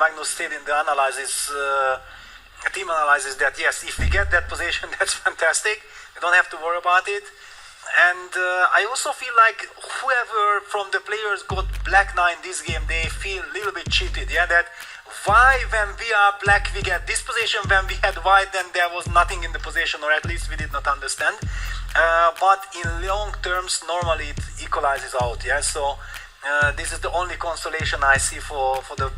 Magnus said in the analysis, team analysis, that yes, if we get that position, that's fantastic. We don't have to worry about it. And I also feel like whoever from the players got black 9 this game, they feel a little bit cheated. Yeah, that why when we are black we get this position, when we had white then there was nothing in the position, or at least we did not understand. But in long terms, normally it equalizes out. Yeah, so this is the only consolation I see for the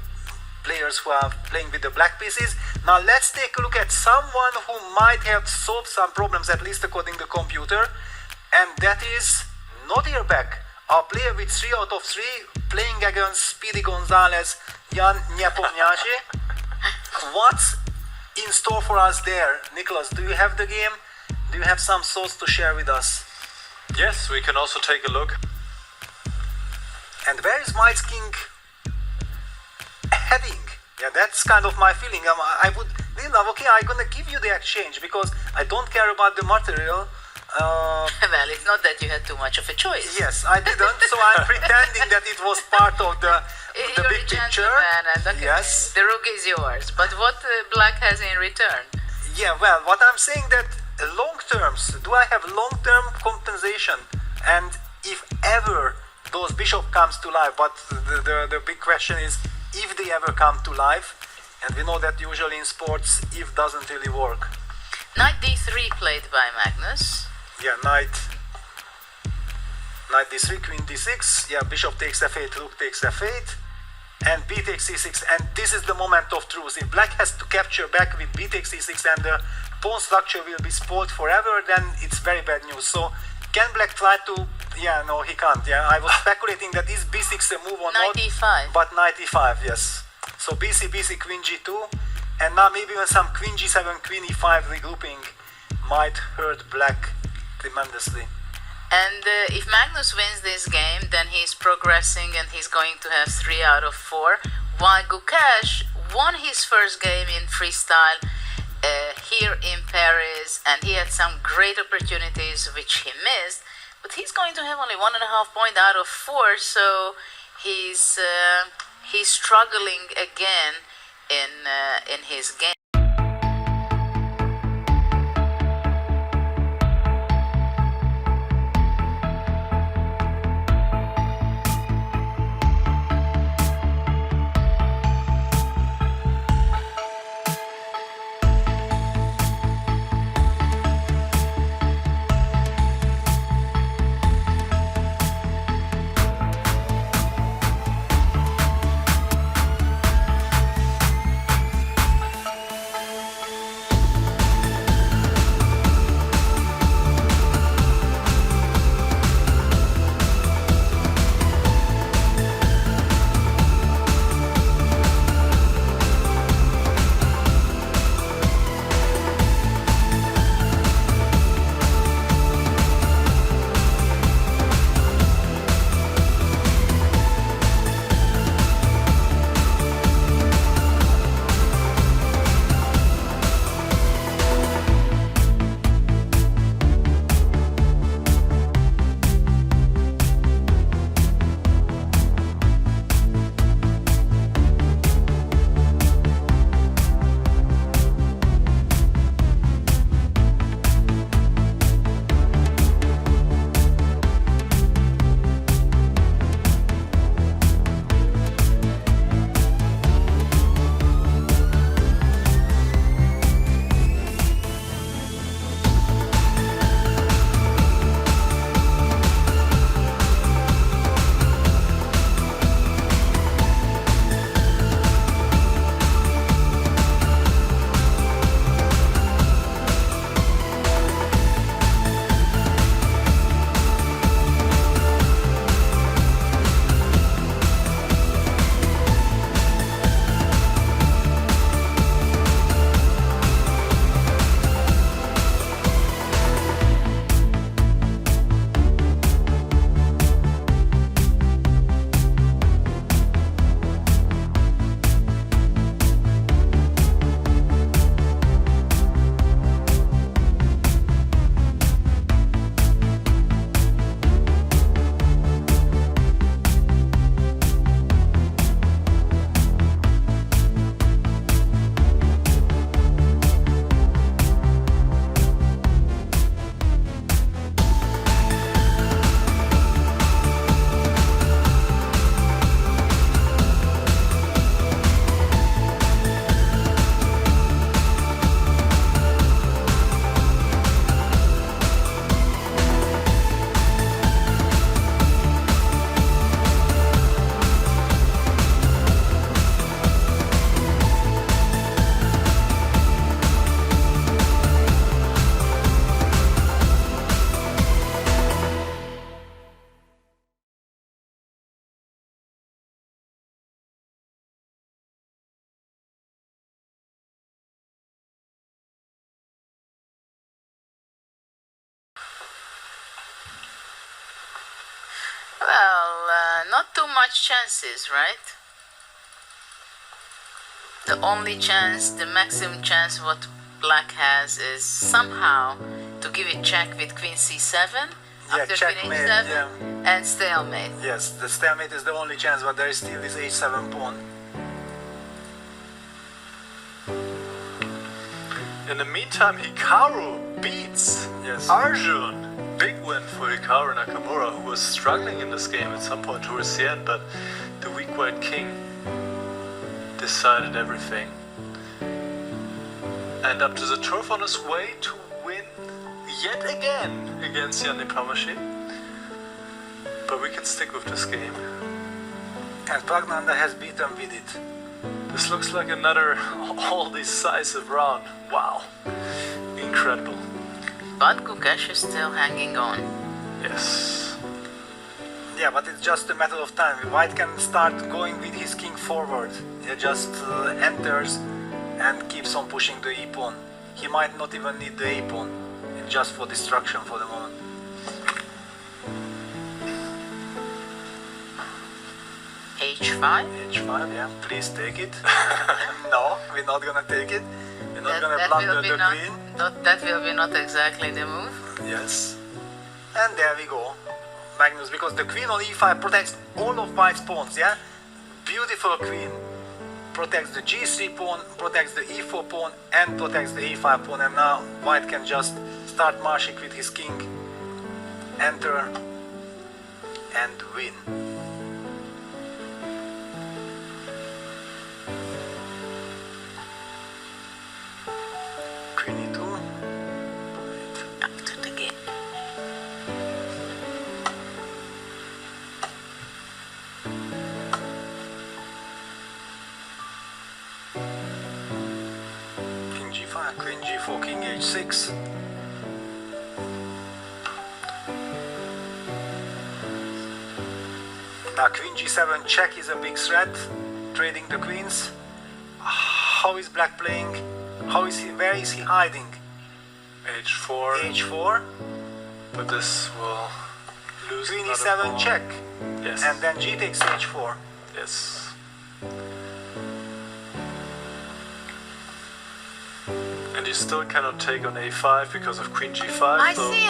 players who are playing with the black pieces. Now let's take a look at someone who might have solved some problems, at least according to the computer. And that is Nodirbek, a player with 3 out of 3, playing against Speedy Gonzalez, Jan Nepomniachtchi. What's in store for us there? Nicholas, do you have the game? Do you have some thoughts to share with us? Yes, we can also take a look. And where is Mice King heading? Yeah, that's kind of my feeling. I would, okay, I'm gonna give you the exchange because I don't care about the material. Well, it's not that you had too much of a choice. Yes, I didn't, so I'm pretending that it was part of the big picture. And okay, yes. The rook is yours, but what black has in return? Yeah, well, what I'm saying that long terms, do I have long-term compensation? And if ever those bishop comes to life, but the big question is if they ever come to life, and we know that usually in sports, if doesn't really work. Knight d3 played by Magnus. Yeah, knight d3, queen d6, yeah, bishop takes f8, rook takes f8, and b takes c6, and this is the moment of truth. If black has to capture back with b takes c6 and the pawn structure will be spoiled forever, then it's very bad news. So can black try to, yeah, no, he can't, yeah, I was speculating that is b6 a move or not, Knight e5. but knight e5, yes. So bc, queen g2, and now maybe even some queen g7, queen e5 regrouping might hurt black tremendously. And if Magnus wins this game, then he's progressing and he's going to have 3 out of 4. While Gukesh won his first game in freestyle here in Paris, and he had some great opportunities which he missed, but he's going to have only 1.5 point out of 4, so he's struggling again in his game. Not too much chances, right? The only chance, the maximum chance what black has is somehow to give it check with queen c7 after queen checkmate, h7 and stalemate. Yes, the stalemate is the only chance, but there is still this h7 pawn. In the meantime, Hikaru beats Arjun. Big win for Hikaru Nakamura, who was struggling in this game at some point towards the end, but the weak white king decided everything. And Abdusattorov on his way to win yet again against Nepomniachtchi. But we can stick with this game. And Praggnanandhaa has beaten Vidit. This looks like another all-decisive round. Wow. Incredible. But Gukesh is still hanging on. Yes. Yeah, but it's just a matter of time. White can start going with his king forward. He just enters and keeps on pushing the e-pawn. He might not even need the a-pawn. It's just for destruction for the moment. h5? h5, yeah. Please take it. No, we're not gonna take it. We're not gonna That blunder will be the not, queen. that will be not exactly the move. Yes. And there we go. Magnus, because the queen on e5 protects all of white's pawns, yeah? Beautiful queen. Protects the g3 pawn, protects the e4 pawn, and protects the e5 pawn. And now white can just start marching with his king, enter, and win. Queen e2. After the game. King g5, queen g4, king h6. Now queen g7 check is a big threat, trading the queens. How is black playing? Where is he hiding? h4. h4, But this will lose queen another e7 pawn. check, Yes. and then g takes h4. Yes. And you still cannot take on a5 because of queen g5. I so see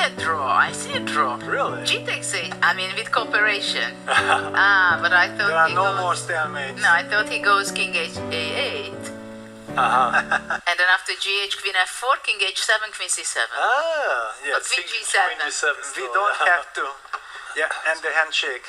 a draw. Really? G takes a, I mean with cooperation. But I thought There are he no goes, more stalemates. No, I thought he goes king a8. And then after gh, queen f4, king h7, queen c7. Ah, yes. Queen King G7. Queen G7 We still, don't yeah. have to. Yeah, and the handshake.